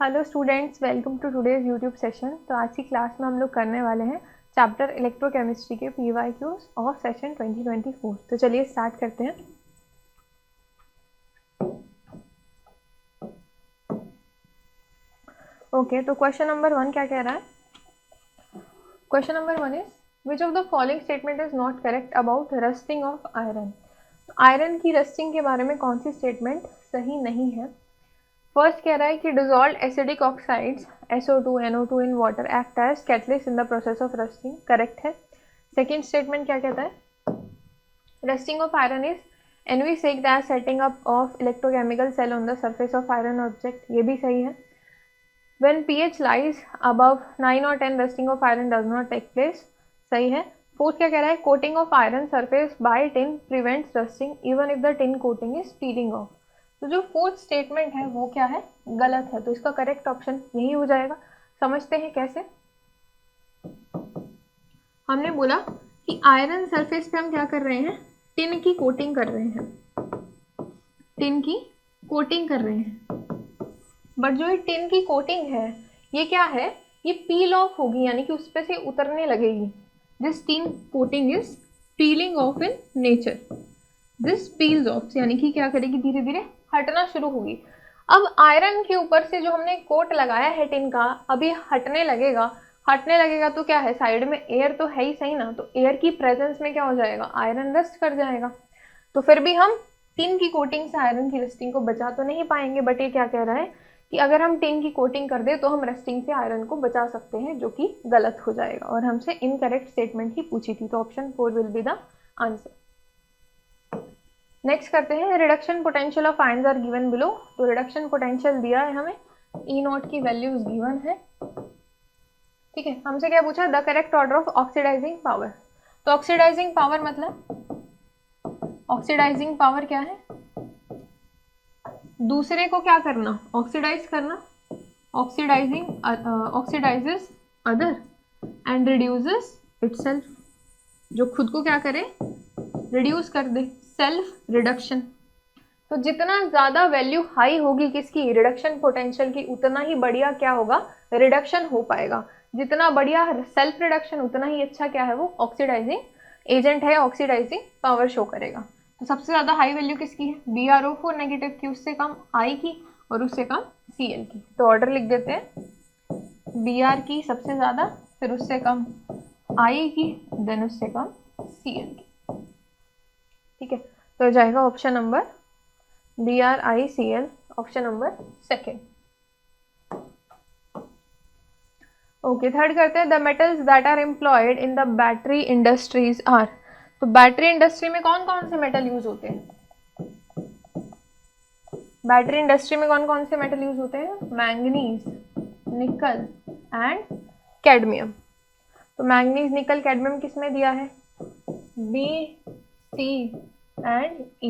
Hello students, welcome to today's YouTube session. तो आज की क्लास में हम लोग करने वाले हैं चैप्टर इलेक्ट्रोकेमिस्ट्री के PYQs ऑफ सेशन 2024। तो चलिए स्टार्ट करते हैं। ओके, तो क्वेश्चन नंबर 1 क्या कह रहा है? Question number 1 is which of the following statement is not correct about rusting of iron. Iron की रस्टिंग के बारे में कौन सी स्टेटमेंट सही नहीं है? फर्स्ट कह रहा है कि dissolve acidic oxides SO2 NO2 in water act as catalyst in the process of rusting, correct है। सेकेंड स्टेटमेंट क्या कहता है? Rusting of iron is envisaged as setting up of electrochemical cell on the surface of iron object, ये भी सही है। when pH lies above 9 or 10 rusting of iron does not take place, सही है। Fourth क्या कह रहा है? Coating of iron surface by tin prevents rusting even if the tin coating is piling of. तो जो फोर्थ स्टेटमेंट है वो क्या है? गलत है। तो इसका करेक्ट ऑप्शन यही हो जाएगा। समझते हैं कैसे। हमने बोला कि आयरन सरफेस पे हम क्या कर रहे हैं? टिन की कोटिंग कर रहे हैं, टिन की कोटिंग कर रहे हैं। बट जो ये टिन की कोटिंग है ये क्या है? ये पील ऑफ होगी, यानी कि उस पे से उतरने लगेगी। This tin coating is piling of in nature. This peels of यानी कि क्या करेगी? धीरे धीरे हटना शुरू होगी। अब आयरन के ऊपर से जो हमने कोट लगाया है टिन का, अभी हटने लगेगा। हटने लगेगा तो क्या है? साइड में एयर तो है ही सही ना, तो एयर की प्रेजेंस में क्या हो जाएगा? आयरन रस्ट कर जाएगा। तो फिर भी हम टिन की कोटिंग से आयरन की रस्टिंग को बचा तो नहीं पाएंगे। बट ये क्या कह रहा है कि अगर हम टिन की कोटिंग कर दे तो हम रस्टिंग से आयरन को बचा सकते हैं, जो कि गलत हो जाएगा। और हमसे इनकरेक्ट स्टेटमेंट ही पूछी थी, तो option 4 will be the answer. Next करते हैं, reduction potential of ions are given below. तो रिडक्शन पोटेंशियल दिया है हमें, E0 की वैल्यूज गिवन है। ठीक है, हमसे क्या पूछा? The correct order of oxidizing power. तो ऑक्सीडाइजिंग पावर मतलब, ऑक्सीडाइजिंग पावर क्या है? दूसरे को क्या करना? ऑक्सीडाइज करना। Oxidizing oxidizes other and reduces itself. जो खुद को क्या करे? रिड्यूस कर दे, सेल्फ रिडक्शन। तो जितना ज्यादा वैल्यू हाई होगी किसकी? रिडक्शन पोटेंशियल की, उतना ही बढ़िया क्या होगा? रिडक्शन हो पाएगा। जितना बढ़िया सेल्फ रिडक्शन उतना ही अच्छा क्या है? वो ऑक्सीडाइजिंग एजेंट है, ऑक्सीडाइजिंग पावर शो करेगा। तो सबसे ज्यादा हाई वैल्यू किसकी है? BrO4 नेगेटिव की, उससे कम I की और उससे कम Cl की। तो ऑर्डर लिख देते हैं, Br की सबसे ज्यादा, फिर उससे कम I की, देन उससे कम Cl की। ठीक है, तो हो जाएगा option number BrICl, option number second. Okay, third करते हैं, the metals that are employed in the battery industries are. तो बैटरी इंडस्ट्री में कौन कौन से मेटल यूज होते हैं? बैटरी इंडस्ट्री में कौन कौन से मेटल यूज होते हैं? मैंगनीज, निकल एंड कैडमियम। तो मैंगनीज, निकल, कैडमियम किस में दिया है? B, C and E।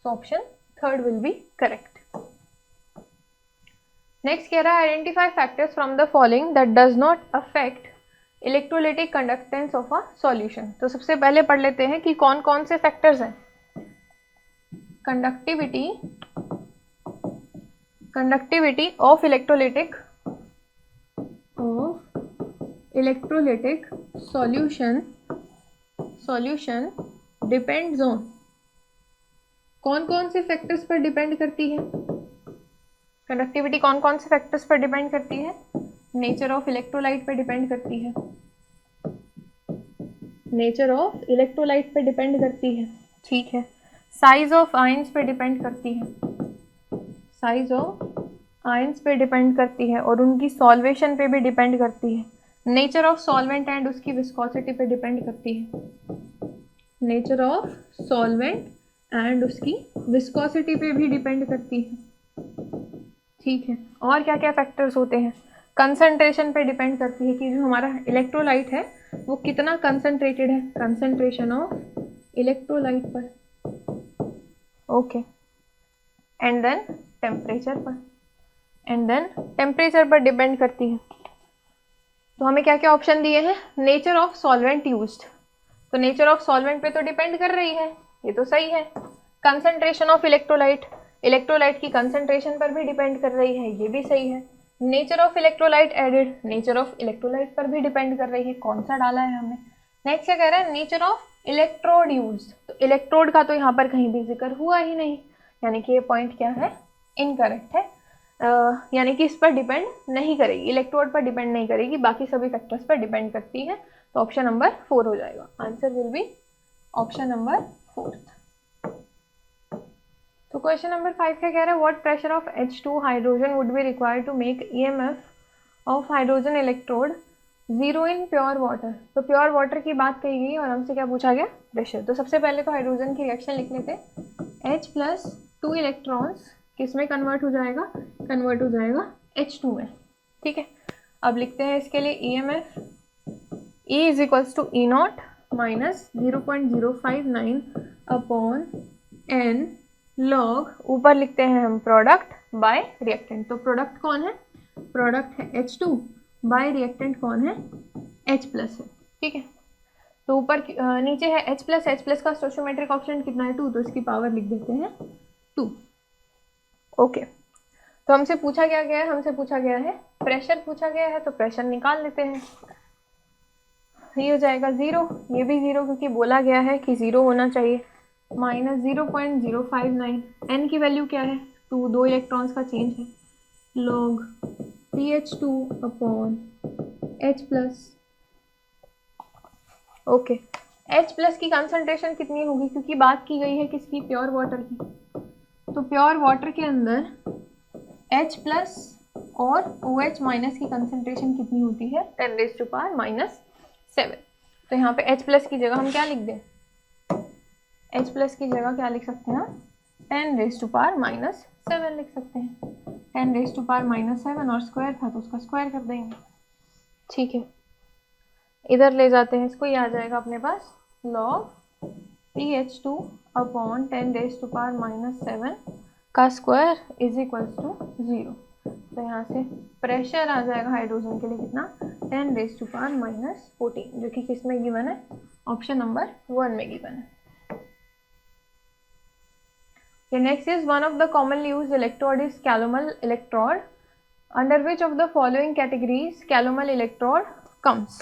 So option third will be correct. Next कह रहा है, identify factors from the following that does not affect electrolytic conductance of a solution। तो सबसे पहले पढ़ लेते हैं कि कौन कौन से फैक्टर्स हैं। Conductivity of electrolytic solution depends on, कौन कौन से फैक्टर्स पर डिपेंड करती है? कंडक्टिविटी कौन कौन से फैक्टर्स पर डिपेंड करती है? नेचर ऑफ इलेक्ट्रोलाइट पर डिपेंड करती है, नेचर ऑफ इलेक्ट्रोलाइट पर डिपेंड करती है। ठीक है, साइज ऑफ आयंस पे डिपेंड करती है, साइज ऑफ आयंस पे डिपेंड करती है, और उनकी सॉल्वेशन पे भी डिपेंड करती है। नेचर ऑफ सॉल्वेंट एंड उसकी विस्कोसिटी पे डिपेंड करती है, नेचर ऑफ सॉल्वेंट एंड उसकी विस्कोसिटी पे भी डिपेंड करती है। ठीक है, और क्या क्या फैक्टर्स होते हैं? कंसंट्रेशन पे डिपेंड करती है कि जो हमारा इलेक्ट्रोलाइट है वो कितना कंसंट्रेटेड है, कंसंट्रेशन ऑफ इलेक्ट्रोलाइट पर। ओके, एंड देन टेम्परेचर पर डिपेंड करती है। तो हमें क्या क्या ऑप्शन दिए हैं? नेचर ऑफ सॉल्वेंट यूज्ड, तो नेचर ऑफ सॉल्वेंट पे तो डिपेंड कर रही है, ये तो सही है। कंसंट्रेशन ऑफ इलेक्ट्रोलाइट, इलेक्ट्रोलाइट की कंसंट्रेशन पर भी डिपेंड कर रही है, ये भी सही है। Nature of electrolyte added, nature of electrolyte पर भी डिपेंड कर रही है, कौन सा डाला है हमने। नेक्स्ट क्या कह रहा है, नेचर ऑफ इलेक्ट्रोड यूज, तो इलेक्ट्रोड का तो यहाँ पर कहीं भी जिक्र हुआ ही नहीं, यानी कि ये पॉइंट क्या है, इनकरेक्ट है। यानी कि इस पर डिपेंड नहीं करेगी, इलेक्ट्रोड पर डिपेंड नहीं करेगी, बाकी सभी फैक्टर्स पर डिपेंड करती है। तो ऑप्शन नंबर 4 हो जाएगा, answer will be option number 4। तो क्वेश्चन नंबर 5 क्या कह रहा है, what pressure of H2 hydrogen would be required to make EMF of hydrogen electrode 0 in pure water. तो प्योर वाटर की बात कही गई और हमसे क्या पूछा गया, प्रेशर। तो सबसे पहले तो हाइड्रोजन की रिएक्शन लिख लेते हैं, H+2 इलेक्ट्रॉन्स किस में कन्वर्ट हो जाएगा, कन्वर्ट हो जाएगा H2 में, ठीक है। अब लिखते हैं इसके लिए EMF, E is equals to E0 minus 0.059 upon N log, ऊपर लिखते हैं हम प्रोडक्ट बाय रिएक्टेंट। तो प्रोडक्ट कौन है, प्रोडक्ट है H2, बाय रिएक्टेंट कौन है, H+ है, ठीक है। तो ऊपर नीचे है H+ का स्टोइचोमेट्रिक ऑप्शन कितना है, 2, तो इसकी पावर लिख देते हैं 2। ओके, तो हमसे पूछा क्या गया है, हमसे पूछा गया है प्रेशर पूछा गया है, तो प्रेशर निकाल लेते हैं। ये हो जाएगा 0, ये भी 0 क्योंकि बोला गया है कि 0 होना चाहिए, माइनस 0.059, एन की वैल्यू क्या है 2, 2 इलेक्ट्रॉन्स का चेंज है, log PH2 upon H+। Okay, H+ की कंसंट्रेशन कितनी होगी, क्योंकि बात की गई है किसकी, प्योर वाटर की। तो प्योर वाटर के अंदर H+ और OH- की कंसंट्रेशन कितनी होती है, 10⁻⁻7। तो यहाँ पे H+ की जगह हम क्या लिख दें, H+ की जगह क्या लिख सकते हैं, 10⁻⁻7 लिख सकते हैं। 10⁻⁻7 और स्क्वायर था तो उसका स्क्वायर कर देंगे, ठीक है। इधर ले जाते हैं इसको, ये आ जाएगा अपने पास लॉग PH2 अपॉन 10⁻⁻7 का स्क्वायर इज इक्वल्स टू 0। तो यहाँ से प्रेशर आ जाएगा हाइड्रोजन के लिए कितना, 10⁻⁻14, जो कि किस में गिवन है, ऑप्शन नंबर 1 में गिवन है। Next is one of the commonly used electrode is calomel electrode, under which of the following categories calomel electrode comes,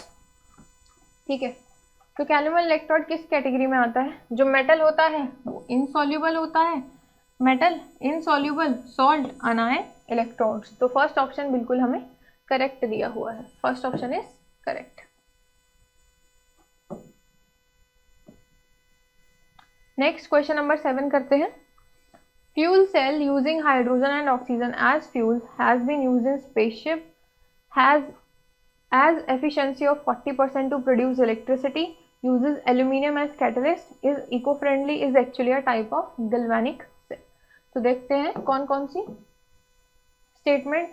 ठीक है। तो कैलोमल इलेक्ट्रोड किस कैटेगरी में आता है, जो मेटल होता है वो इनसॉल्युबल होता है, metal insoluble, salt anion electrodes. तो फर्स्ट ऑप्शन बिल्कुल हमें करेक्ट दिया हुआ है, first option is correct. Next question number 7 करते हैं। Fuel cell using hydrogen and oxygen as fuel has been used in spaceship, has as efficiency of 40% to produce electricity, uses aluminum as catalyst, is eco-friendly, is actually a type of galvanic cell। तो देखते हैं कौन कौन सी statement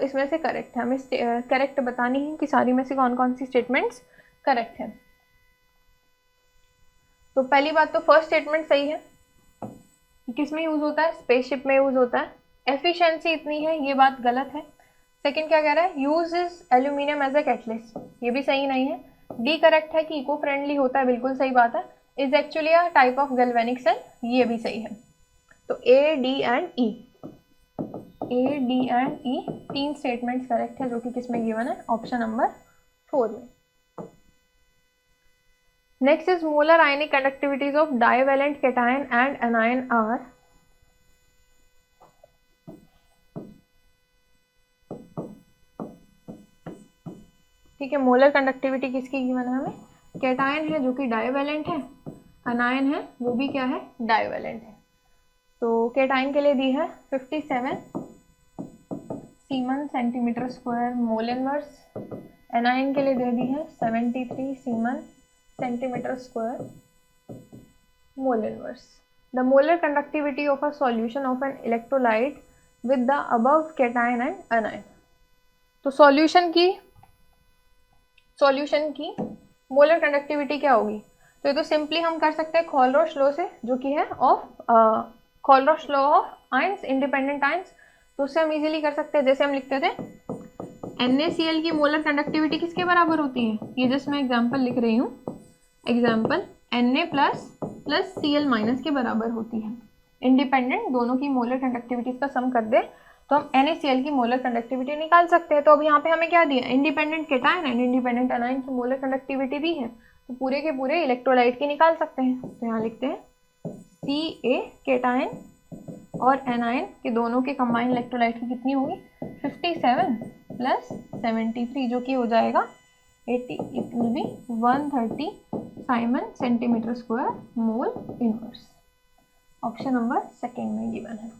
इसमें से correct है, हमें correct बतानी है कि सारी में से कौन कौन सी स्टेटमेंट्स करेक्ट है। तो पहली बात तो फर्स्ट स्टेटमेंट सही है, किस में यूज होता है, स्पेसशिप में यूज होता है, एफिशिएंसी इतनी है, ये बात गलत है। सेकंड क्या कह रहा है, use is aluminium as a catalyst, ये भी सही नहीं है। डी करेक्ट है कि इको फ्रेंडली होता है, बिल्कुल सही बात है। Is actually a type of galvanic cell, ये भी सही है। तो A D and E, A D and E 3 statements correct है, जो कि किसमें गिवन है, ऑप्शन नंबर 4 में। Next is molar ionic conductivities of divalent cation and anion are, ठीक है। मोलर कंडक्टिविटी किसकी गिवन है हमें, कैटायन है जो कि डाइवेलेंट है, अनायन है वो भी क्या है, डाइवेलेंट है। तो कैटायन के लिए दी है 57 semen centimetre square mole inverse, anion के लिए दे दी है 73 semen centimetre square mole inverse. The molar conductivity of a solution of an electrolyte with the above cation and अनायन। तो सॉल्यूशन की मोलर कंडक्टिविटी क्या होगी, तो ये तो सिंपली हम कर सकते हैं खोलरॉश लॉ से, जो कि है of खोलरॉश law of ions, independent ions. तो उससे हम इजीली कर सकते हैं, जैसे हम लिखते थे NaCl की मोलर कंडक्टिविटी किसके बराबर होती है, ये जस्ट मैं एग्जांपल लिख रही हूँ, एग्जांपल Na++ Cl- के बराबर होती है, इंडिपेंडेंट दोनों की मोलर कंडक्टिविटीज का सम कर दे तो हम NaCl की मोलर कंडक्टिविटी निकाल सकते हैं। तो अब यहाँ पे हमें क्या दिया, इंडिपेंडेंट केटायन एंड इंडिपेंडेंट अनायन की मोलर कंडक्टिविटी दी है, तो पूरे के पूरे इलेक्ट्रोलाइट की निकाल सकते हैं। तो यहाँ लिखते हैं Ca केटायन और एनायन के दोनों के कंबाइन इलेक्ट्रोलाइट की कितनी होगी 57 प्लस 73 जो कि हो जाएगा 80, it will be 130 Simon centimetre square mole inverse. Option number second में गिवन है।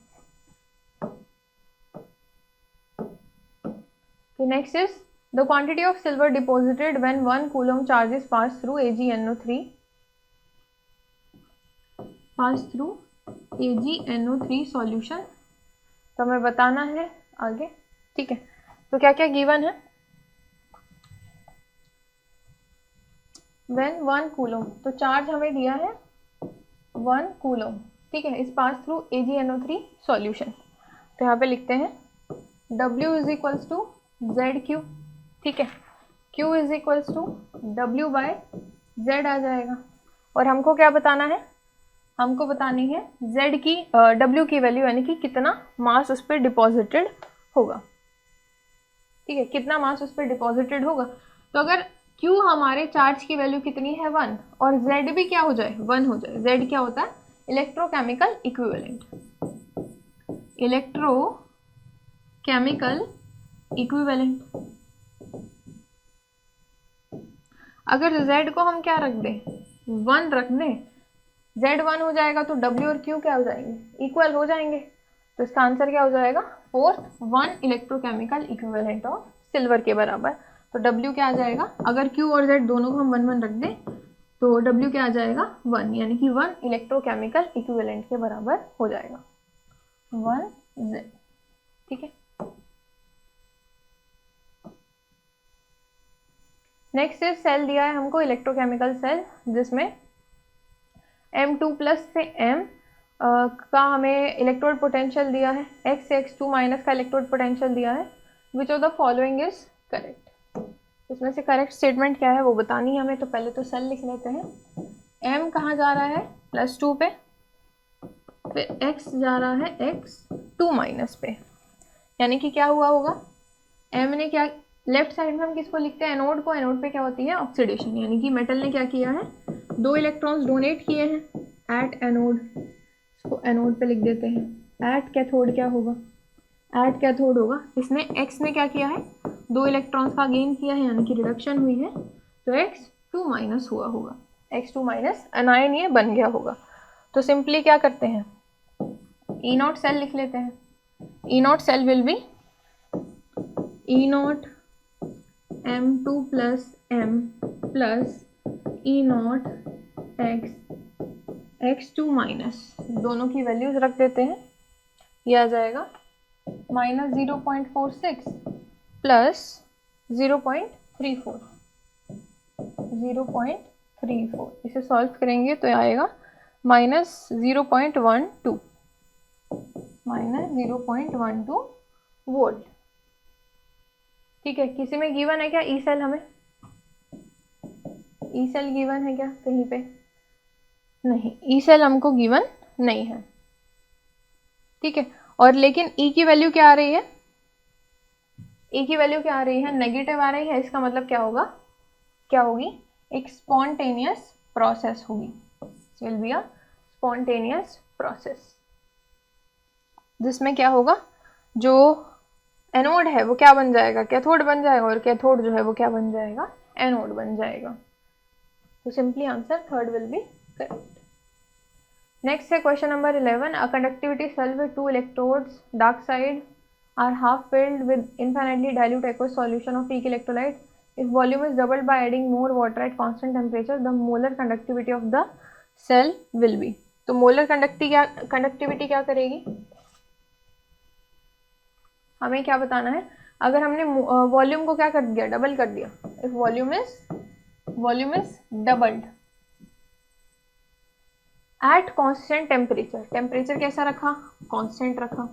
The next is the quantity of silver deposited when 1 coulomb charge is passed through AgNO3 solution। तो हमें बताना है आगे, ठीक है। तो क्या क्या गिवन है, when 1 coulomb, तो चार्ज हमें दिया है 1 coulomb, ठीक है, इस पास थ्रू AgNO3 सॉल्यूशन। तो यहाँ पे लिखते हैं W is equals to ZQ, ठीक है, Q is equals to W by Z आ जाएगा। और हमको क्या बताना है, हमको बतानी है Z की W की वैल्यू, यानी कि कितना मास उस पर डिपॉजिटेड होगा, ठीक है, कितना मास उस पर डिपॉजिटेड होगा। तो अगर Q हमारे चार्ज की वैल्यू कितनी है 1 और Z भी क्या हो जाए 1 हो जाए, Z क्या होता है इलेक्ट्रोकेमिकल इक्विवेलेंट, इलेक्ट्रोकेमिकल इक्विवेलेंट। अगर Z को हम क्या रख दें 1 रख दें, Z 1 हो जाएगा तो W और Q क्या हो जाएंगे इक्वल हो जाएंगे। तो इसका आंसर क्या हो जाएगा 4th 1 electrochemical equivalent of silver के बराबर। तो W क्या आ जाएगा, अगर Q और Z दोनों को हम 1 1 रख दें तो W क्या आ जाएगा 1, यानी कि 1 इलेक्ट्रोकेमिकल इक्विवेलेंट के बराबर हो जाएगा 1 Z, ठीक है। नेक्स्ट इज सेल दिया है हमको इलेक्ट्रोकेमिकल सेल, जिसमें M2 प्लस से M का हमें इलेक्ट्रोड पोटेंशियल दिया है, X से X2 माइनस का इलेक्ट्रोड पोटेंशियल दिया है। Which of the following is correct, इसमें से करेक्ट स्टेटमेंट क्या है वो बतानी है हमें। तो पहले तो सेल लिख लेते हैं, M कहाँ जा रहा है +2 पे, फिर X जा रहा है X2 माइनस पे, यानी कि क्या हुआ होगा M ने क्या, लेफ्ट साइड में हम किसको लिखते हैं एनोड को, एनोड पे क्या होती है ऑक्सीडेशन, यानी कि मेटल ने क्या किया है 2 इलेक्ट्रॉन्स डोनेट किए हैं एट एनोड, इसको एनोड पे लिख देते हैं। एट कैथोड क्या होगा, एट कैथोड होगा, इसने X ने क्या किया है 2 इलेक्ट्रॉन्स का गेन किया है, यानी कि रिडक्शन हुई है, तो X2 माइनस हुआ होगा, X2 माइनस एनायन ये बन गया होगा। तो सिंपली क्या करते हैं E नॉट सेल लिख लेते हैं, E naught cell will be E naught M2 plus M plus E naught X2 minus, दोनों की वैल्यूज रख देते हैं, ये आ जाएगा -0.46 प्लस 0.34, इसे सॉल्व करेंगे तो आएगा -0.12 वोल्ट, ठीक है। किसी में गिवन है क्या ई सेल, हमें ई सेल गिवन है क्या कहीं पे, नहीं, ई सेल हमको गिवन नहीं है, ठीक है। और लेकिन ई की वैल्यू क्या आ रही है, ई की वैल्यू क्या आ रही है नेगेटिव आ रही है, इसका मतलब क्या होगा, क्या होगी एक स्पॉन्टेनियस प्रोसेस होगी, will be a spontaneous process, जिसमें क्या होगा जो एनोड है वो क्या बन जाएगा कैथोड बन जाएगा, और कैथोड जो है वो क्या बन जाएगा एनोड बन जाएगा। तो simply answer third will be correct. Next है question number 11, a conductivity cell with 2 electrodes dark side are half filled with infinitely dilute aqueous solution of weak electrolyte. If volume is doubled by adding more water at constant temperature, the molar conductivity of the cell will be. तो molar conductivity क्या करेगी, हमें क्या बताना है, अगर हमने volume को क्या कर दिया डबल कर दिया, if volume is doubled at constant temperature, temperature कैसा रखा कांस्टेंट रखा,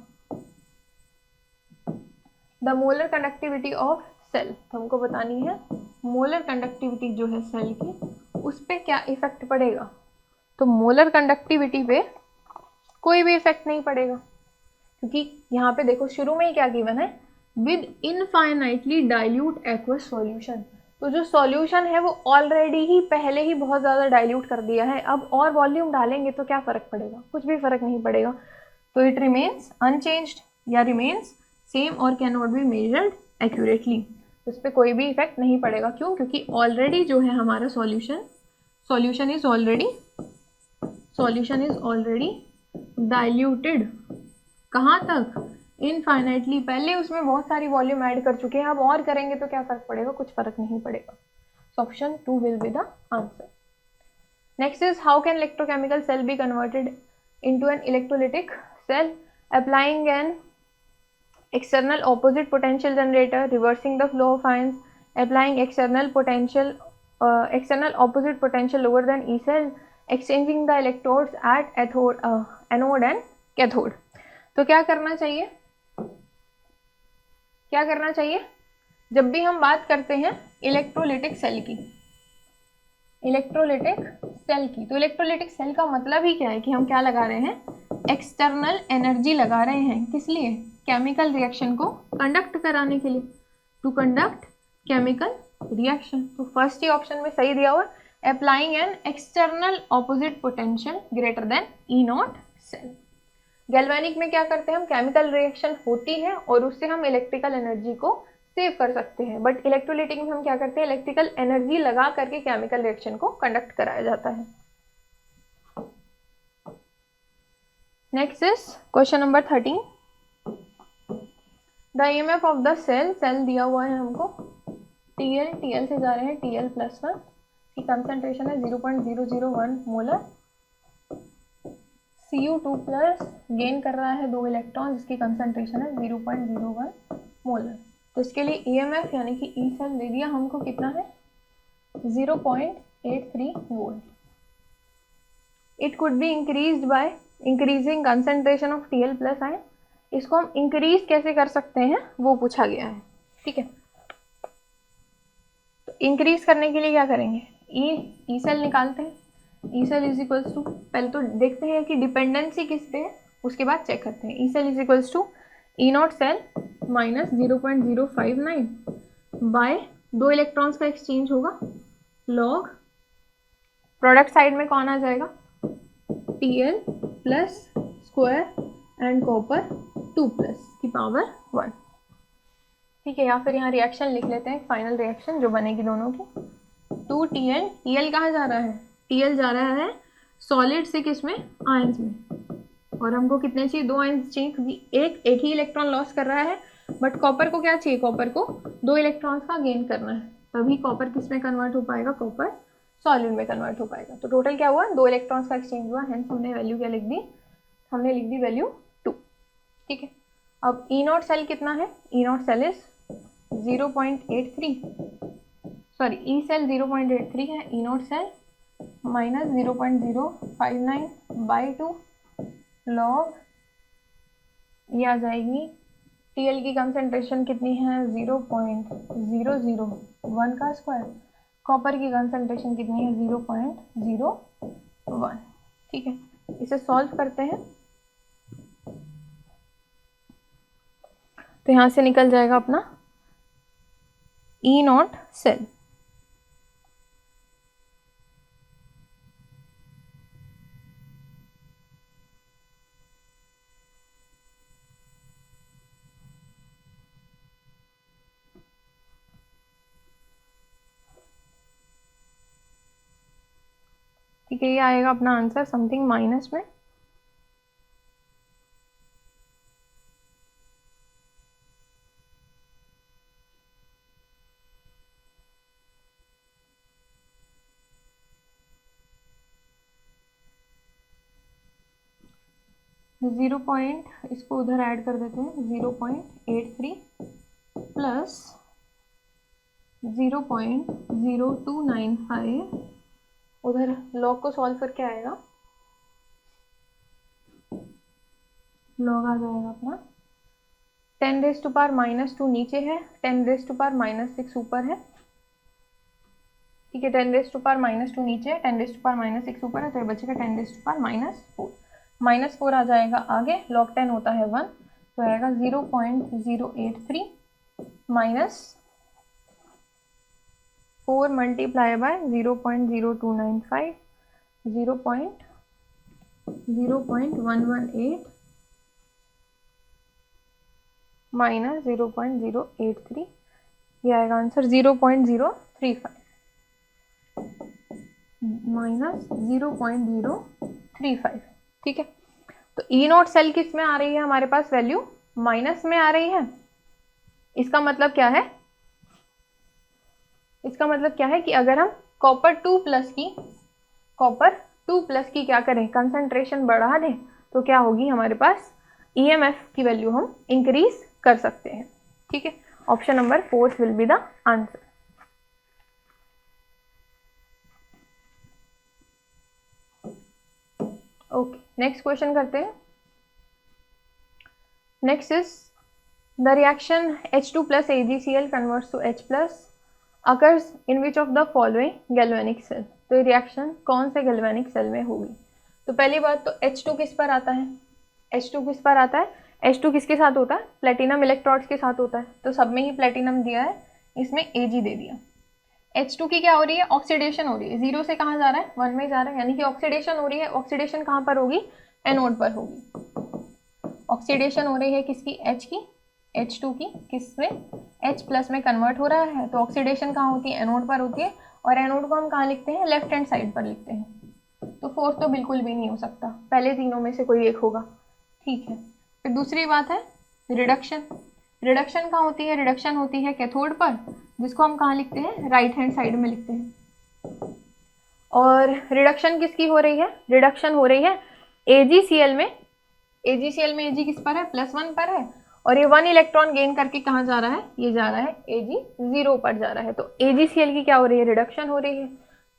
the molar conductivity of cell, तो हमको बतानी है मोलर कंडक्टिविटी जो है सेल की उस पे क्या इफेक्ट पड़ेगा। तो मोलर कंडक्टिविटी पे कोई भी इफेक्ट नहीं पड़ेगा, क्योंकि यहाँ पे देखो शुरू में ही क्या गिवन है, with infinitely dilute aqueous solution. तो जो सॉल्यूशन है वो ऑलरेडी ही पहले ही बहुत ज़्यादा डाइल्यूट कर दिया है, अब और वॉल्यूम डालेंगे तो क्या फ़र्क पड़ेगा, कुछ भी फ़र्क नहीं पड़ेगा। तो इट रिमेन्स अनचेंज्ड या रिमेन्स सेम और can not be measured accurately. उस पर कोई भी इफेक्ट नहीं पड़ेगा। क्यों? क्योंकि ऑलरेडी जो है हमारा सॉल्यूशन इज ऑलरेडी डाइल्यूटेड। कहाँ तक? इनफाइनाइटली। पहले उसमें बहुत सारी वॉल्यूम ऐड कर चुके हैं, अब और करेंगे तो क्या फ़र्क पड़ेगा, कुछ फ़र्क नहीं पड़ेगा। So option 2 will be the answer. Next is how can electrochemical cell be converted into an electrolytic cell? Applying an external opposite potential generator, reversing the flow of ions, applying external opposite potential lower than E cell, exchanging the electrodes at anode and cathode. तो क्या करना चाहिए जब भी हम बात करते हैं इलेक्ट्रोलिटिक सेल की, तो इलेक्ट्रोलिटिक सेल का मतलब ही क्या है कि हम क्या लगा रहे हैं, एक्सटर्नल एनर्जी लगा रहे हैं। किस लिए? केमिकल रिएक्शन को कंडक्ट कराने के लिए, टू कंडक्ट केमिकल रिएक्शन। तो फर्स्ट ही ऑप्शन में सही दिया हुआ, applying an external opposite potential greater than E naught cell. Galvanic में क्या करते हैं हम, केमिकल रिएक्शन होती है और उससे हम इलेक्ट्रिकल एनर्जी को सेव कर सकते हैं, बट इलेक्ट्रोलिटिक में हम क्या करते हैं, इलेक्ट्रिकल एनर्जी लगा करके केमिकल रिएक्शन को कंडक्ट कराया जाता है। Next is question number 13। The EMF of the cell दिया हुआ है हमको, टीएल से जा रहे हैं Tl+1 की कंसंट्रेशन है 0.001 मोलर, Cu2 प्लस गेन कर रहा है 2 इलेक्ट्रॉन जिसकी कंसंट्रेशन है 0.01 मोलर। तो इसके लिए ईएमएफ यानी कि ई सेल दे दिया हमको, कितना है 0.83 volt. It could be increased by increasing concentration of Tl+ ion. इसको हम इंक्रीज कैसे कर सकते हैं वो पूछा गया है, ठीक है। तो इंक्रीज करने के लिए क्या करेंगे, ई सेल निकालते हैं। E cell is equals to, पहले तो देखते हैं कि डिपेंडेंसी किस पे है, उसके बाद चेक करते हैं। E cell is equals to E naught cell minus 0.059 by 2 electrons का एक्सचेंज होगा, लॉग प्रोडक्ट साइड में कौन आ जाएगा, Tl plus square and copper 2 plus की पावर 1, ठीक है। या फिर यहाँ रिएक्शन लिख लेते हैं, फाइनल रिएक्शन जो बनेगी दोनों की, 2Tl। Tl कहाँ जा रहा है, Tl जा रहा है सॉलिड से किसमें, आयंस में, और हमको कितने चाहिए, 2 आयंस चाहिए, क्योंकि एक ही इलेक्ट्रॉन लॉस कर रहा है, बट कॉपर को क्या चाहिए, कॉपर को 2 इलेक्ट्रॉन्स का गेन करना है, तभी कॉपर किस में कन्वर्ट हो पाएगा, कॉपर सॉलिड में कन्वर्ट हो पाएगा। तो टोटल क्या हुआ, 2 इलेक्ट्रॉन्स का एक्सचेंज हुआ, हेंस हमने वैल्यू क्या लिख दी, हमने लिख दी वैल्यू 2, ठीक है। अब ई नॉट सेल कितना है, ई naught cell is 0.83, sorry E cell 0.83 है, ई naught cell minus 0.059 by 2 log, ये आ जाएगी Tl की कंसंट्रेशन कितनी है 0.001 का स्क्वायर, कॉपर की कंसंट्रेशन कितनी है 0.01, ठीक है। इसे सॉल्व करते हैं तो यहाँ से निकल जाएगा अपना ई नॉट सेल, ठीक है। ये आएगा अपना आंसर समथिंग माइनस में, इसको उधर ऐड कर देते हैं, 0.83 प्लस 0.0295, उधर लॉग को सॉल्व करके आएगा, लॉग आ जाएगा अपना 10⁻⁻2 नीचे है, 10⁻⁻6 ऊपर है, ठीक है। 10⁻⁻2 नीचे है, 10⁻⁻6 ऊपर है, तो ये बचेगा 10⁻⁻4। -4 आ जाएगा आगे, log 10 होता है 1, तो आएगा 0.083 माइनस 4 मल्टीप्लाई बाय 0.0295 0.118 माइनस 0.083, ये आएगा आंसर 0.035 माइनस 0.035। ठीक है, तो ई नोट सेल किस में आ रही है हमारे पास, वैल्यू माइनस में आ रही है। इसका मतलब क्या है, इसका मतलब क्या है कि अगर हम कॉपर 2 प्लस की क्या करें, कंसंट्रेशन बढ़ा दें, तो क्या होगी हमारे पास, ईएमएफ की वैल्यू हम इंक्रीज कर सकते हैं। ठीक है, option number 4 will be the answer. Okay, next question करते हैं। Next is the reaction H2 plus AgCl converts to H plus occurs in which of the following galvanic cell। तो ये रिएक्शन कौन से गैल्वेनिक सेल में होगी। तो पहली बात तो H2 किस पर आता है, H2 किस पर आता है, H2 किसके साथ होता है, प्लेटिनम इलेक्ट्रोड्स के साथ होता है, तो सब में ही प्लेटिनम दिया है, इसमें Ag दे दिया। H2 की क्या हो रही है, ऑक्सीडेशन हो रही है, 0 से कहाँ जा रहा है, 1 में जा रहा है, यानी कि ऑक्सीडेशन हो रही है। ऑक्सीडेशन कहाँ पर होगी, एनोड पर होगी। ऑक्सीडेशन हो रही है किसकी, H की, H2 की, किसमें, H प्लस में कन्वर्ट हो रहा है, तो ऑक्सीडेशन कहाँ होती है, एनोड पर होती है, और एनोड को हम कहाँ लिखते हैं, लेफ्ट हैंड साइड पर लिखते हैं। तो फोर्थ तो बिल्कुल भी नहीं हो सकता, पहले तीनों में से कोई एक होगा। ठीक है, फिर दूसरी बात है रिडक्शन। रिडक्शन कहाँ होती है, रिडक्शन होती है कैथोड पर, जिसको हम कहाँ लिखते हैं, राइट हैंड साइड में लिखते हैं। और रिडक्शन किसकी हो रही है, रिडक्शन हो रही है AgCl में। AgCl में Ag किस पर है, +1 पर है, और ये 1 इलेक्ट्रॉन गेन करके कहाँ जा रहा है, ये जा रहा है Ag0 पर जा रहा है, तो AgCl की क्या हो रही है, रिडक्शन हो रही है।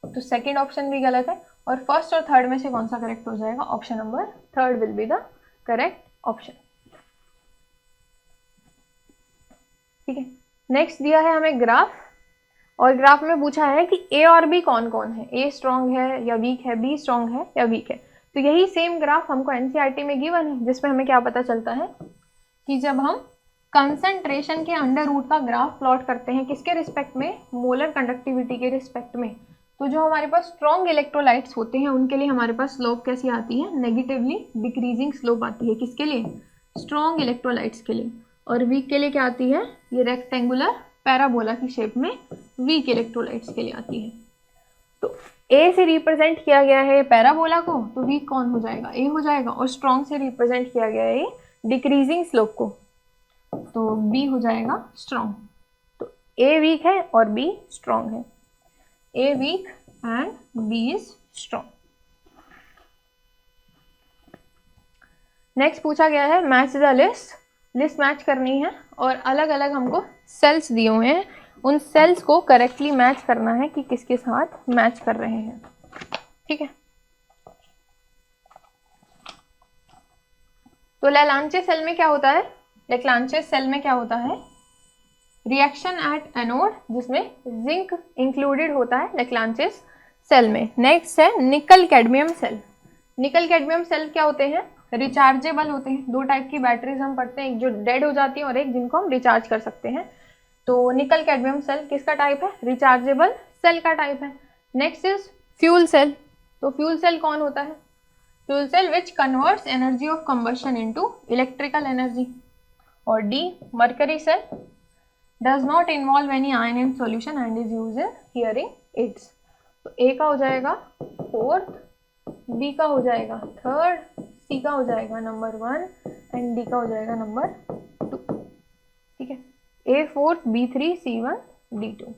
तो सेकेंड ऑप्शन भी गलत है, और फर्स्ट और थर्ड में से कौन सा करेक्ट हो जाएगा, option number 3 will be the correct option. ठीक है, नेक्स्ट दिया है हमें ग्राफ, और ग्राफ में पूछा है कि ए और बी कौन कौन है, ए स्ट्रॉन्ग है या वीक है, बी स्ट्रॉन्ग है या वीक है। तो यही सेम ग्राफ हमको एनसीईआरटी में गिवन है, जिसमें हमें क्या पता चलता है कि जब हम कंसंट्रेशन के अंडर रूट का ग्राफ प्लॉट करते हैं, किसके रिस्पेक्ट में, मोलर कंडक्टिविटी के रिस्पेक्ट में, तो जो हमारे पास स्ट्रॉन्ग इलेक्ट्रोलाइट्स होते हैं उनके लिए हमारे पास स्लोप कैसी आती है, नेगेटिवली डिक्रीजिंग स्लोप आती है, किसके लिए, स्ट्रॉन्ग इलेक्ट्रोलाइट्स के लिए। और वीक के लिए क्या आती है, ये रेक्टेंगुलर पैराबोला की शेप में वीक इलेक्ट्रोलाइट्स के लिए आती है। तो ए से रिप्रेजेंट किया गया है पैराबोला को, तो वीक कौन हो जाएगा, ए हो जाएगा, और स्ट्रॉन्ग से रिप्रेजेंट किया गया है डिक्रीजिंग स्लोप को, तो बी हो जाएगा स्ट्रॉन्ग। तो ए वीक है और बी स्ट्रॉन्ग है, a week and B is strong. Next पूछा गया है match the list, list match करनी है, और अलग अलग हमको सेल्स दिए हुए हैं, उन सेल्स को करेक्टली मैच करना है कि किसके साथ मैच कर रहे हैं। ठीक है, तो लेलांचे सेल में क्या होता है, लेलांचे सेल में क्या होता है, रिएक्शन एट एनोड, जिसमें जिंक इंक्लूडेड होता है लेलांचेस सेल में। नेक्स्ट है nickel cadmium cell. Nickel cadmium cell क्या होते हैं, रिचार्जेबल होते हैं। दो टाइप की बैटरीज हम पढ़ते हैं, एक जो डेड हो जाती है और एक जिनको हम रिचार्ज कर सकते हैं। तो निकल कैडमियम सेल किसका टाइप है, रिचार्जेबल सेल का टाइप है। Next is fuel cell. तो फ्यूल सेल कौन होता है, fuel cell which converts energy of combustion into electrical energy. और D mercury cell does not involve any ion in solution and is used in hearing aids. तो ए का हो जाएगा fourth, B का हो जाएगा थर्ड, सी का हो जाएगा नंबर 1 एंड डी का हो जाएगा नंबर 2। ठीक है, A 4, B 3, C 1, D 2।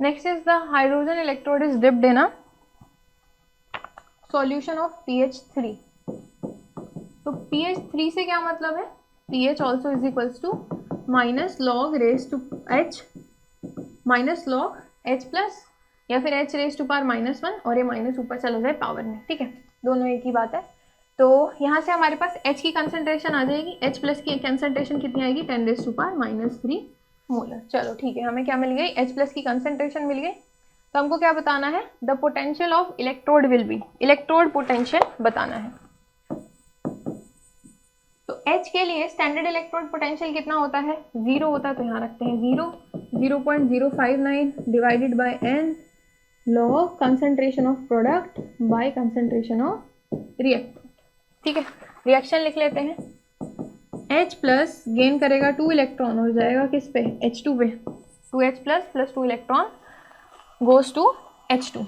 Next is the hydrogen electrode is dipped in a solution of pH3। तो pH3 से क्या मतलब है, pH also is equals to minus log raise to h minus log h plus, या फिर h raise to power -1, और ये minus ऊपर चला जाए पावर में। ठीक है, दोनों एक ही बात है। तो यहाँ से हमारे पास h की कंसंट्रेशन आ जाएगी, h प्लस की कंसंट्रेशन कितनी आएगी, 10 रेज टू पावर -3 मोलर। चलो ठीक है, हमें क्या मिल गई, H प्लस की कंसंट्रेशन मिल गई। तो हमको क्या बताना है, the potential of electrode will be, electrode potential बताना है। तो H के लिए स्टैंडर्ड इलेक्ट्रोड पोटेंशियल कितना होता है, 0 होता है, तो यहाँ रखते हैं 0, 0.059 divided by n log concentration of product by concentration of reactant. ठीक है, रिएक्शन लिख लेते हैं। H प्लस गेन करेगा 2 इलेक्ट्रॉन और जाएगा किस पे, H2 पे, 2H plus 2 electron goes to H2।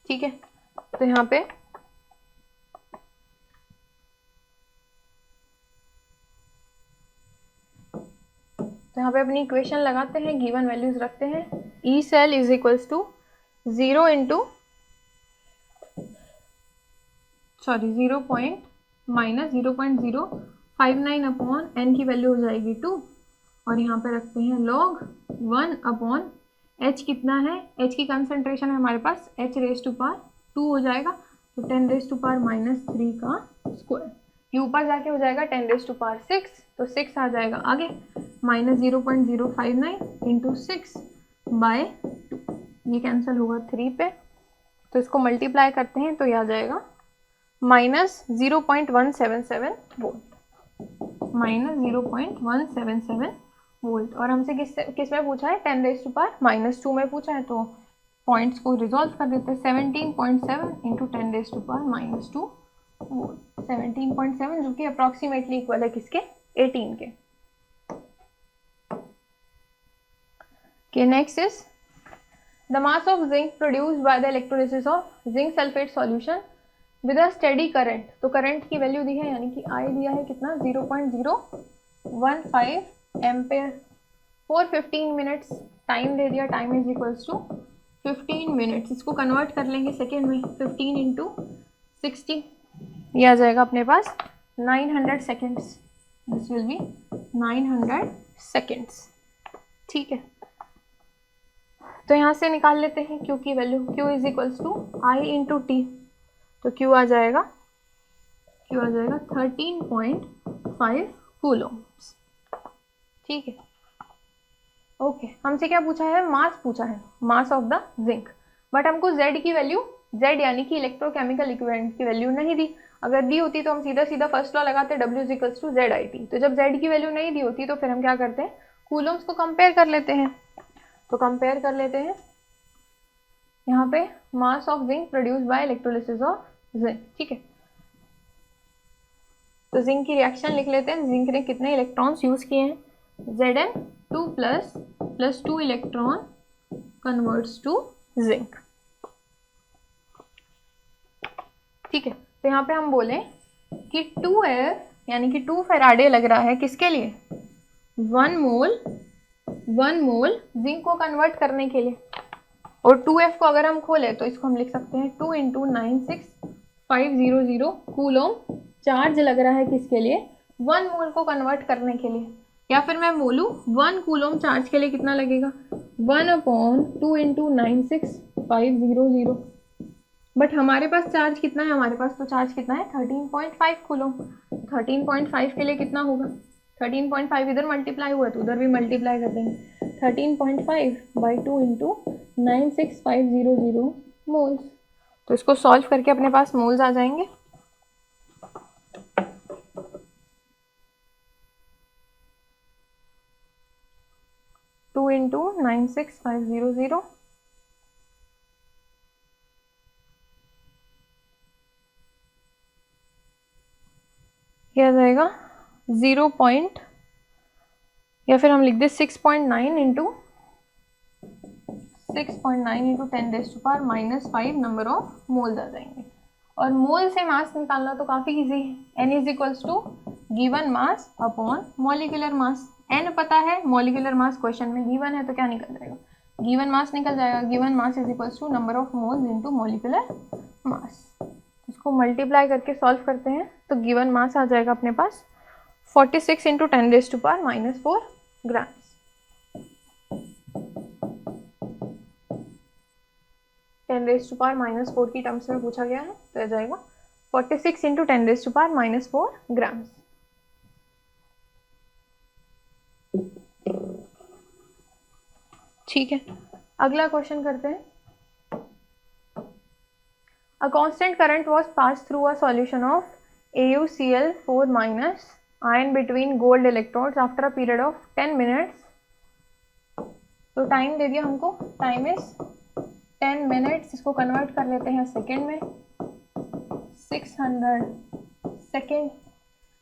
ठीक है, तो यहाँ पे अपनी इक्वेशन लगाते हैं, गिवन वैल्यूज रखते हैं। E cell is equals to 0 into minus 0.059 upon N की वैल्यू हो जाएगी 2, और यहाँ पे रखते हैं लॉग 1 अपॉन एच कितना है, एच की कंसंट्रेशन है हमारे पास एच रेज टू पावर 2 हो जाएगा, तो 10 रेज टू पावर -3 का स्क्वायर, ये ऊपर जाके हो जाएगा 10 रेज टू पावर 6, तो 6 आ जाएगा आगे, माइनस 0.059 इंटू 6 बाय 2, ये कैंसिल होगा 3 पे, तो इसको मल्टीप्लाई करते हैं तो ये आ जाएगा -0.177 वोल्ट, -0.177 वोल्ट। और हमसे किस में पूछा है, 10 रेज टू पावर -2 में पूछा है, तो पॉइंट्स को रिजॉल्व कर देते हैं। 17.7 into 10 raise to power -2 volt, 17.7 जो कि अप्रॉक्सीमेटली इक्वल है किसके, 18 के। Okay, next is the mass of zinc produced by the electrolysis of zinc sulfate solution with a steady current। तो करंट की वैल्यू दी है, यानी कि I दिया है कितना, 0.015 एम्पेयर फॉर 15 मिनट्स, टाइम दे दिया, time is equals to 15 minutes, इसको कन्वर्ट कर लेंगे सेकेंड में, 15 इंटू 60, ये आ जाएगा अपने पास 900 seconds, this will be 900 seconds. ठीक है, तो यहाँ से निकाल लेते हैं Q की value, Q is equals to I into T, तो Q आ जाएगा 13.5 कूलोम्स। ठीक है, ओके, हमसे क्या पूछा है, मास पूछा है, mass of the zinc, but हमको Z की वैल्यू, Z यानी कि इलेक्ट्रोकेमिकल इक्विवेलेंट की वैल्यू नहीं दी, अगर दी होती तो हम सीधा सीधा फर्स्ट लॉ लगाते W is equals to ZIT, तो जब Z की वैल्यू नहीं दी होती तो फिर हम क्या करते हैं, कूलोम्स को कंपेयर कर लेते हैं, तो कंपेयर कर लेते हैं यहाँ पे mass of zinc produced by electrolysis of zinc. ठीक है, तो जिंक की रिएक्शन लिख लेते हैं, जिंक ने कितने इलेक्ट्रॉन्स यूज किए हैं, Zn2 plus 2 electron converts to zinc. ठीक है, तो यहाँ पे हम बोले कि 2F यानी कि 2 फैराडे लग रहा है किसके लिए, 1 मोल जिंक को कन्वर्ट करने के लिए, और 2F को अगर हम खोले तो इसको हम लिख सकते हैं 2 इंटू 96500 कूलोम चार्ज लग रहा है किसके लिए, 1 मोल को कन्वर्ट करने के लिए, या फिर मैं बोलूँ 1 कूलोम चार्ज के लिए कितना लगेगा, 1/2 इंटू 96500, बट हमारे पास चार्ज कितना है, हमारे पास तो चार्ज कितना है 13.5 कूलोम, 13.5 के लिए कितना होगा, 13.5 इधर मल्टीप्लाई हुआ है तो उधर भी मल्टीप्लाई कर देंगे, 13.5 बाई 2 इंटू 96500 मोल्स, तो इसको सॉल्व करके अपने पास मोल्स आ जाएंगे। टू इंटू 96500 क्या आ जाएगा 0 पॉइंट, या फिर हम लिख दे 6.9 into 10 raise to power -5 number of moles आ जाएंगे। और मोल से मास निकालना तो काफ़ी इजी है, n is equals to given mass upon molecular mass, n पता है, मॉलिक्यूलर मास क्वेश्चन में गिवन है तो क्या निकल जाएगा, गिवन मास निकल जाएगा, given mass is equals to number of moles into molecular mass, इसको मल्टीप्लाई करके सॉल्व करते हैं तो गिवन मास आ जाएगा अपने पास 46 into 10 raise to power -4 grams. 10 raise to power -4 की टर्म्स में पूछा गया है तो आ जाएगा 46 into 10 raise to power -4 grams. ठीक है, अगला क्वेश्चन करते हैं। A constant current was passed through a solution of AuCl4 minus ion between gold electrodes after a period of 10 minutes. तो टाइम दे दिया हमको, टाइम इज 10 मिनट्स, इसको कन्वर्ट कर लेते हैं सेकेंड में, 600 second.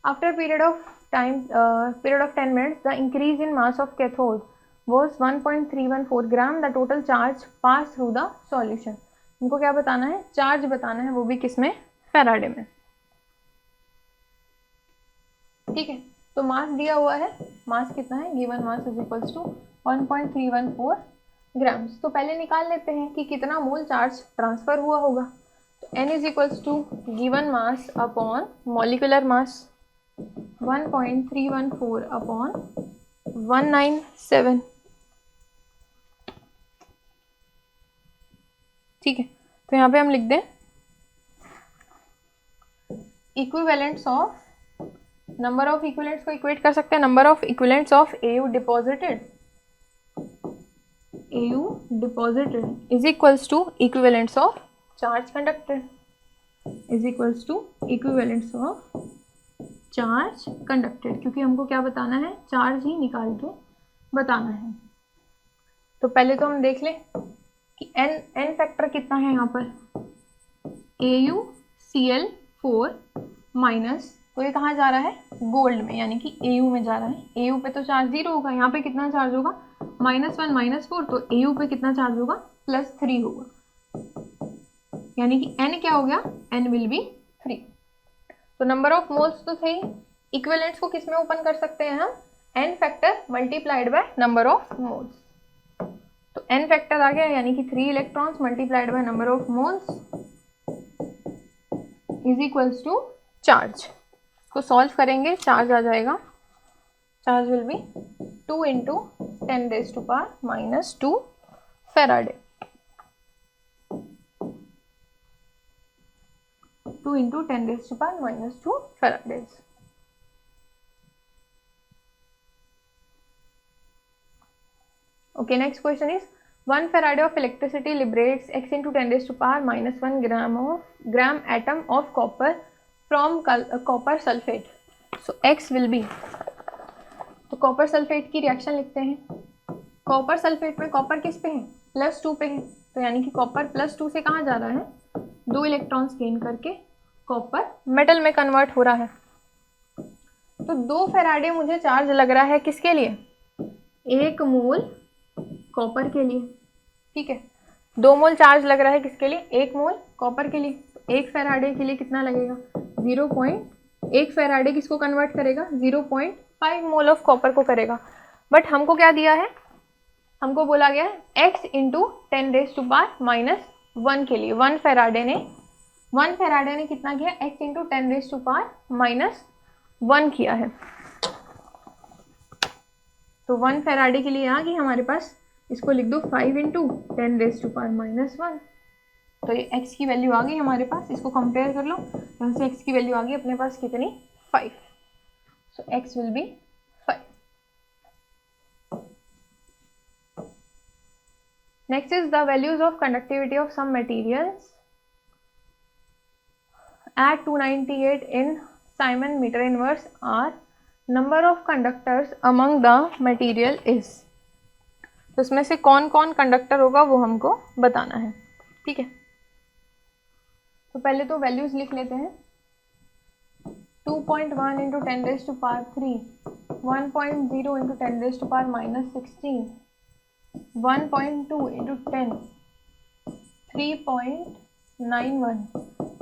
After period of 10 minutes the increase in mass of cathode was 1.314 gram. The total charge passed through the solution. हमको क्या बताना है? चार्ज बताना है, वो भी किसमें? फैराडे में। ठीक है, तो मास दिया हुआ है, मास कितना है? Given mass is equals to 1.314 grams. तो पहले निकाल लेते हैं कि कितना मोल चार्ज ट्रांसफर हुआ होगा। तो n is equals to given mass upon molecular mass 1.314 upon 197। ठीक है, तो यहाँ पे हम लिख दें equivalents of, number of equivalents को इक्वेट कर सकते हैं, number of equivalents of AU deposited is equals to equivalents of charge conducted is equals to equivalents of charge conducted, क्योंकि हमको क्या बताना है? चार्ज ही निकाल के बताना है। तो पहले तो हम देख लें कि n फैक्टर कितना है यहाँ पर, AuCl4 माइनस, तो ये कहाँ जा रहा है? गोल्ड में, यानी कि AU में जा रहा है। AU पे तो चार्ज 0 होगा, यहाँ पे कितना चार्ज होगा? -1 -4, तो AU पे कितना चार्ज होगा? +3 होगा, यानी कि n क्या हो गया? n will be 3। तो नंबर ऑफ मोल्स तो थे, इक्विवेलेंट्स को किस में ओपन कर सकते हैं हम? n factor multiplied by number of moles. तो n फैक्टर आ गया, यानी कि 3 electrons multiplied by number of moles is equals to charge. को सॉल्व करेंगे, चार्ज आ जाएगा, charge will be 2 × 10⁻⁻² faraday, 2 × 10⁻⁻² faradays. Okay, next question is 1 farad of electricity liberates x × 10⁻⁻1 gram atom of copper from copper sulfate. So x will be, तो copper sulphate की reaction लिखते हैं। Copper sulphate में copper किस पे है? +2 पे है, तो यानी कि कॉपर +2 से कहाँ जा रहा है? 2 इलेक्ट्रॉन्स गेन करके कॉपर मेटल में कन्वर्ट हो रहा है। तो 2 फैराडे मुझे चार्ज लग रहा है किसके लिए? 1 मोल कॉपर के लिए। ठीक है, 2 मोल चार्ज लग रहा है किसके लिए? 1 मोल कॉपर के लिए। तो 1 फैराडे के लिए कितना लगेगा? 1 फैराडे किसको कन्वर्ट करेगा? 0.5 मोल ऑफ कॉपर को करेगा। बट हमको क्या दिया है? हमको बोला गया है x × 10⁻⁻1 के लिए। 1 फैराडे ने कितना किया? x × 10⁻⁻1 किया है। तो 1 फैराडे के लिए आ गई हमारे पास, इसको लिख दो 5 × 10⁻⁻1। तो ये x की वैल्यू आ गई हमारे पास, इसको कंपेयर कर लो, यहाँ से x की वैल्यू आ गई अपने पास कितनी? 5। So x will be 5। Next is the values of conductivity of some materials at 298 in siemens metre inverse are number of conductors among the material is. तो इसमें से कौन कौन कंडक्टर होगा वो हमको बताना है। ठीक है, तो पहले तो वैल्यूज लिख लेते हैं। 2.1 × 10⁻3, 1.0 × 10⁻⁻16, 1.2 × 10, 3.91,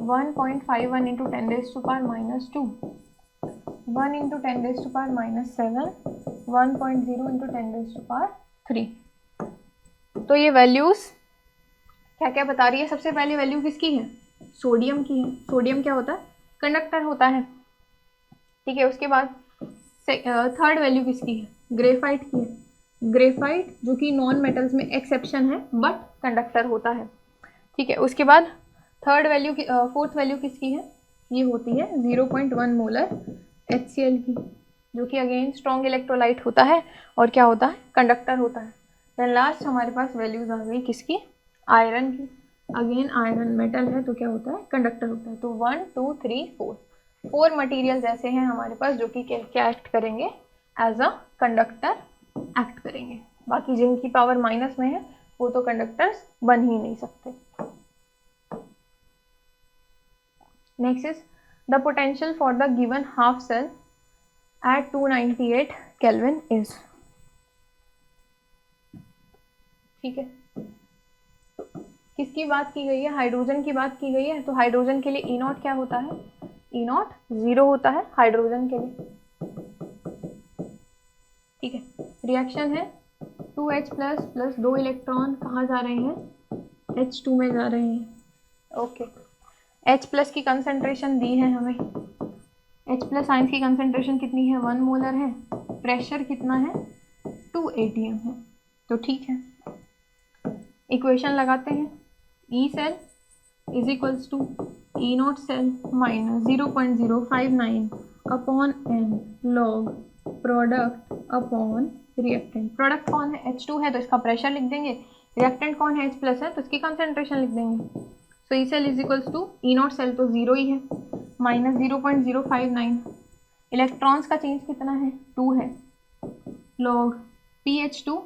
1.51 × 10⁻², 1 × 10⁻⁷, 1.0 × 10⁻3। तो ये वैल्यूज क्या क्या बता रही है? सबसे पहली वैल्यू किसकी है? सोडियम की है। सोडियम क्या होता है? कंडक्टर होता है। ठीक है, उसके बाद थर्ड वैल्यू किसकी है? ग्रेफाइट की है। ग्रेफाइट जो कि नॉन मेटल्स में एक्सेप्शन है बट कंडक्टर होता है। ठीक है, उसके बाद फोर्थ वैल्यू किसकी है? ये होती है 0.1 मोलर HCl की, जो कि अगेन स्ट्रॉन्ग इलेक्ट्रोलाइट होता है और क्या होता है? कंडक्टर होता है। देन लास्ट हमारे पास वैल्यूज आ गई किसकी, आयरन की। अगेन आयरन मेटल है तो क्या होता है, कंडक्टर होता है। तो 1 2 3 4 4 मटीरियल ऐसे हैं हमारे पास जो कि क्या एक्ट करेंगे, एज अ कंडक्टर एक्ट करेंगे। बाकी जिनकी पावर माइनस में है वो तो कंडक्टर्स बन ही नहीं सकते। Next is the potential for the given half cell at 298 kelvin is. ठीक है, किसकी बात की गई है, हाइड्रोजन की बात की गई है। तो हाइड्रोजन के लिए ई नॉट क्या होता है, ई नॉट 0 होता है हाइड्रोजन के लिए। ठीक है, रिएक्शन है 2H प्लस प्लस 2 इलेक्ट्रॉन कहाँ जा रहे हैं, H2 में जा रहे हैं। ओके, H प्लस की कंसेंट्रेशन दी है हमें, H प्लस आइंस की कंसेंट्रेशन कितनी है, 1 मोलर है। प्रेशर कितना है, 2 atm है। तो ठीक है, इक्वेशन लगाते हैं, E cell is equals to E naught cell minus 0.059 upon n log product upon reactant. Product कौन है, H2 है तो इसका प्रेशर लिख देंगे, रिएक्टेंट कौन है, H प्लस है तो इसकी कंसेंट्रेशन लिख देंगे। सो ई cell is equals to E naught cell तो 0 ही है, माइनस 0.059, इलेक्ट्रॉन्स का चेंज कितना है, 2 है, लॉग PH2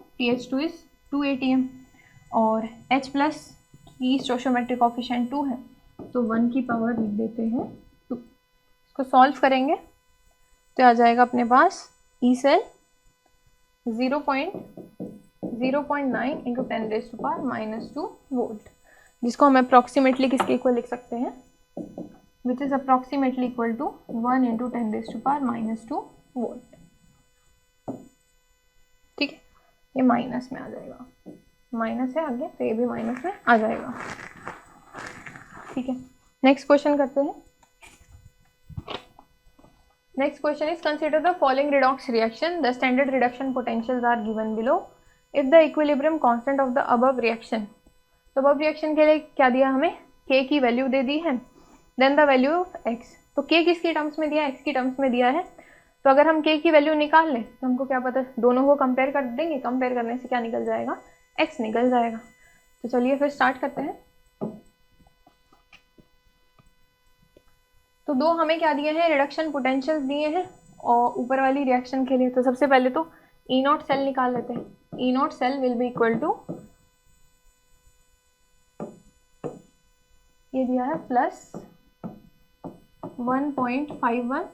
इज 2 atm और H प्लस की स्टोइचियोमेट्रिक कोएफिशिएंट 2 है तो 1 की पावर लिख देते हैं 2। इसको सॉल्व करेंगे तो आ जाएगा अपने पास ई सेल 0.9 इंटू 10⁻⁻² वोल्ट, जिसको हम अप्रॉक्सीमेटली किसके इक्वल लिख सकते हैं, which is approximately equal to 1 into 10⁻⁻² volt. ठीक है, ये माइनस में आ जाएगा, माइनस है आगे तो ये भी माइनस में आ जाएगा। ठीक है, नेक्स्ट क्वेश्चन करते हैं। Next question is consider the following redox reaction, the standard reduction potentials are given below if the equilibrium constant of the above reaction। तो above reaction के लिए क्या दिया हमें, k की वैल्यू दे दी है, then the value of x। तो k किसकी टर्म्स में दिया है, x की टर्म्स में दिया है। तो अगर हम k की वैल्यू निकाल लें तो हमको क्या पता, दोनों को कंपेयर कर देंगे, कंपेयर करने से क्या निकल जाएगा, x निकल जाएगा। तो चलिए फिर स्टार्ट करते हैं। तो दो हमें क्या दिए हैं, रिडक्शन पोटेंशियल्स दिए हैं और ऊपर वाली रिएक्शन के लिए। तो सबसे पहले तो ई नॉट सेल निकाल लेते हैं। ई naught cell will be equal to, ये दिया है plus 1.51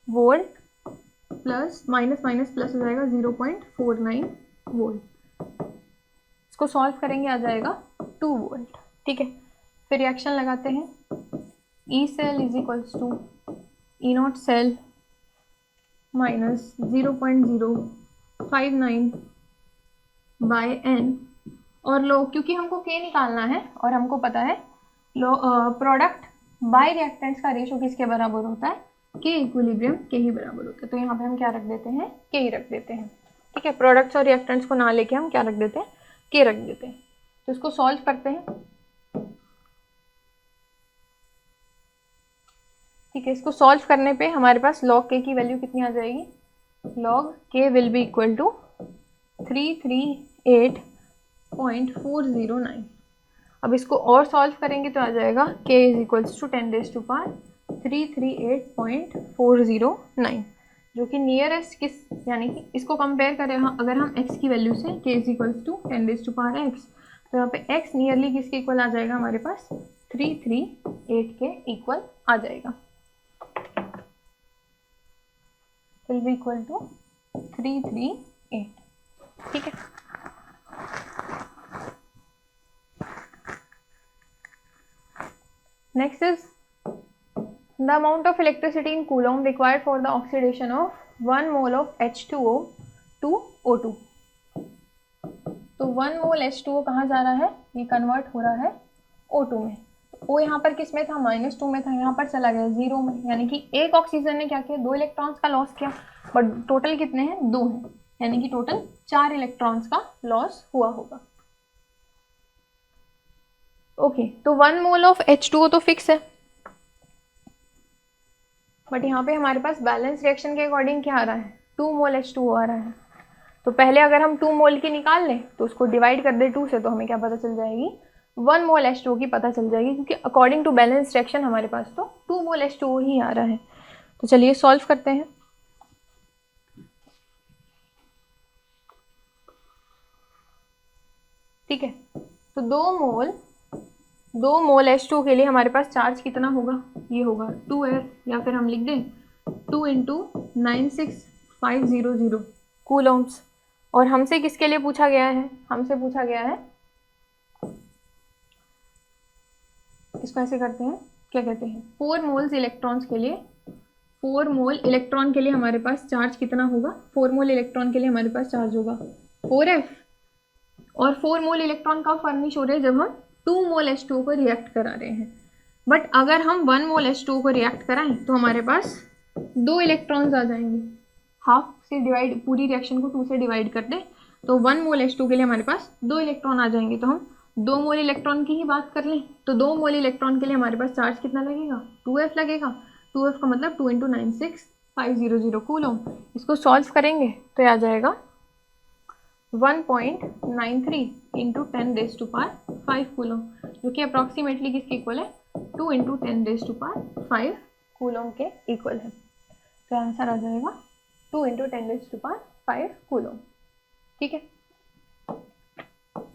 volt plus minus minus plus हो जाएगा 0.49 वोल्ट। इसको सॉल्व करेंगे आ जाएगा 2 वोल्ट। ठीक है, फिर रिएक्शन लगाते हैं, E cell is equals to E naught cell minus 0.059 by n और लो, क्योंकि हमको के निकालना है और हमको पता है लो प्रोडक्ट बाय रिएक्टेंट्स का रेशो किसके बराबर होता है, के इक्विलिब्रियम के ही बराबर होता है। तो यहाँ पे हम क्या रख देते हैं, के ही रख देते हैं। ठीक है, प्रोडक्ट्स और रिएक्टेंट्स को ना लेके हम क्या रख देते हैं, के रख देते हैं। तो इसको सॉल्व करते हैं। ठीक है, इसको सॉल्व करने पे हमारे पास लॉग के की वैल्यू कितनी आ जाएगी, लॉग के विल बी इक्वल टू 338.409। अब इसको और सॉल्व करेंगे तो आ जाएगा k इज इक्वल्स टू 10⁻³ जो कि नियरेस्ट किस, यानी कि इसको कंपेयर करें अगर हम x की वैल्यू से, k is equals to 10⁻x, तो यहाँ पे x नियरली किसके इक्वल आ जाएगा, हमारे पास 338 के इक्वल आ जाएगा। Will be equal to 338। ठीक है, next is the amount of electricity in coulomb required for the oxidation of 1 mole of H2O to O2। तो 1 मोल H2O कहाँ जा रहा है, ये कन्वर्ट हो रहा है O2 में। तो O यहाँ पर किस में था, -2 में था, यहाँ पर चला गया 0 में, यानी कि एक ऑक्सीजन ने क्या किया, 2 इलेक्ट्रॉन्स का लॉस किया, बट टोटल कितने हैं, 2 हैं, यानी कि टोटल 4 इलेक्ट्रॉन्स का लॉस हुआ होगा। ओके, तो 1 मोल ऑफ H2O तो फिक्स है, बट यहाँ पे हमारे पास बैलेंस रिएक्शन के अकॉर्डिंग क्या आ रहा है, 2 मोल H2O आ रहा है। तो पहले अगर हम 2 मोल की निकाल लें तो उसको डिवाइड कर दे 2 से, तो हमें क्या पता चल जाएगी, 1 मोल H2O की पता चल जाएगी, क्योंकि अकॉर्डिंग टू बैलेंस रिएक्शन हमारे पास तो 2 मोल H2O ही आ रहा है। तो चलिए सॉल्व करते हैं। ठीक है, तो 2 मोल H2O के लिए हमारे पास चार्ज कितना होगा, ये होगा 2F, या फिर हम लिख दें 2 × 96500 कूलम्स। और हमसे किसके लिए पूछा गया है, हमसे पूछा गया है, इसको ऐसे करते हैं, क्या कहते हैं, 4 मोल्स इलेक्ट्रॉन्स के लिए, 4 मोल इलेक्ट्रॉन के लिए हमारे पास चार्ज कितना होगा, 4 मोल इलेक्ट्रॉन के लिए हमारे पास चार्ज होगा 4F। और 4 मोल इलेक्ट्रॉन कब फर्निश हो रहे हैं, जब हम 2 मोल H2O को रिएक्ट करा रहे हैं। बट अगर हम 1 मोल H2O को रिएक्ट कराएं तो हमारे पास 2 इलेक्ट्रॉन्स आ जाएंगे। हाफ से डिवाइड, पूरी रिएक्शन को 2 से डिवाइड कर दें तो 1 मोल H2O के लिए हमारे पास 2 इलेक्ट्रॉन आ जाएंगे। तो हम 2 मोल इलेक्ट्रॉन की ही बात कर लें तो 2 मोल इलेक्ट्रॉन के लिए हमारे पास चार्ज कितना लगेगा, 2F लगेगा। 2F का मतलब 2 × 96500 कूलम। इसको सॉल्व करेंगे तो आ जाएगा 1.93 × 10⁵ कूलम, जो कि अप्रॉक्सीमेटली किसके इक्वल है, 2 × 10⁵ कूलम के इक्वल है। तो आंसर आ जाएगा 2 × 10⁵ कूलम। ठीक है,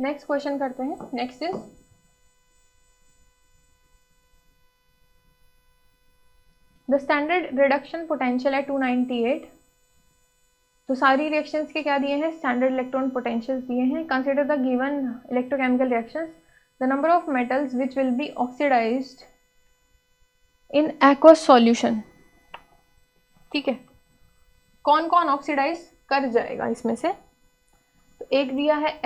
नेक्स्ट क्वेश्चन करते हैं। Next is the standard reduction potential है 298। तो सारी रिएक्शंस के क्या दिए हैं, स्टैंडर्ड इलेक्ट्रॉन पोटेंशियल्स दिए हैं। Consider the given electrochemical reactions, the number of metals which will be oxidised in aqueous solution. ठीक है, कौन कौन ऑक्सीडाइज कर जाएगा इसमें से, तो एक दिया है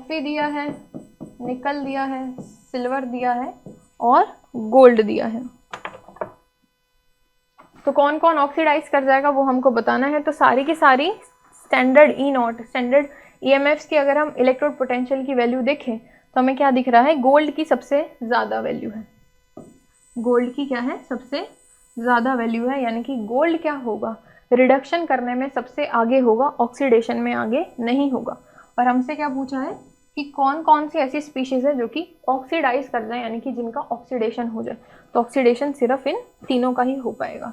Fe दिया है, निकल दिया है, सिल्वर दिया है और गोल्ड दिया है। तो कौन कौन ऑक्सीडाइज कर जाएगा वो हमको बताना है। तो सारी की सारी स्टैंडर्ड E0, स्टैंडर्ड EMFs की अगर हम इलेक्ट्रोड पोटेंशियल की वैल्यू देखें तो हमें क्या दिख रहा है, गोल्ड की सबसे ज़्यादा वैल्यू है। गोल्ड की क्या है, सबसे ज़्यादा वैल्यू है, यानी कि गोल्ड क्या होगा, रिडक्शन करने में सबसे आगे होगा, ऑक्सीडेशन में आगे नहीं होगा। और हमसे क्या पूछा है कि कौन कौन सी ऐसी स्पीशीज़ है जो कि ऑक्सीडाइज कर जाए, यानी कि जिनका ऑक्सीडेशन हो जाए। तो ऑक्सीडेशन सिर्फ इन तीनों का ही हो पाएगा,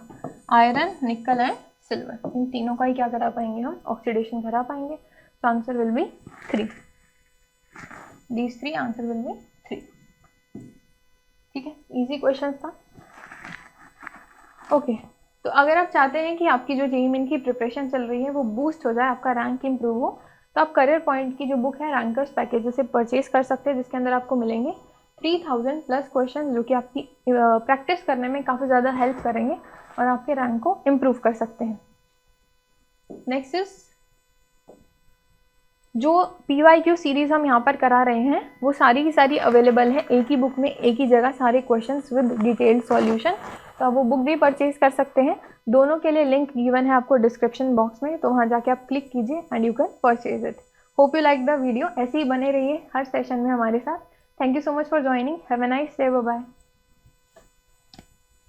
आयरन, निकल एंड सिल्वर, इन तीनों का ही क्या करा पाएंगे हम, ऑक्सीडेशन करा पाएंगे। तो answer will B 3, these 3 answer will B 3। ठीक है, इजी क्वेश्चन था। ओके, तो अगर आप चाहते हैं कि आपकी जो JEE मेन की प्रिपरेशन चल रही है वो बूस्ट हो जाए, आपका रैंक इंप्रूव हो, तो आप करियर पॉइंट की जो बुक है रैंकर्स पैकेज से परचेज कर सकते हैं, जिसके अंदर आपको मिलेंगे 3000+ क्वेश्चन, जो कि आपकी प्रैक्टिस करने में काफ़ी ज़्यादा हेल्प करेंगे और आपके रैंक को इम्प्रूव कर सकते हैं। नेक्स्ट इज जो PYQ सीरीज़ हम यहाँ पर करा रहे हैं वो सारी की सारी अवेलेबल है एक ही बुक में, एक ही जगह, सारे क्वेश्चंस विद डिटेल्ड सॉल्यूशन। तो आप वो बुक भी परचेज कर सकते हैं। दोनों के लिए लिंक गिवन है आपको डिस्क्रिप्शन बॉक्स में, तो वहाँ जाके आप क्लिक कीजिए and you can purchase it. Hope you like the video. ऐसे ही बने रहिए हर सेशन में हमारे साथ। Thank you so much for joining. Have a nice day, bye bye.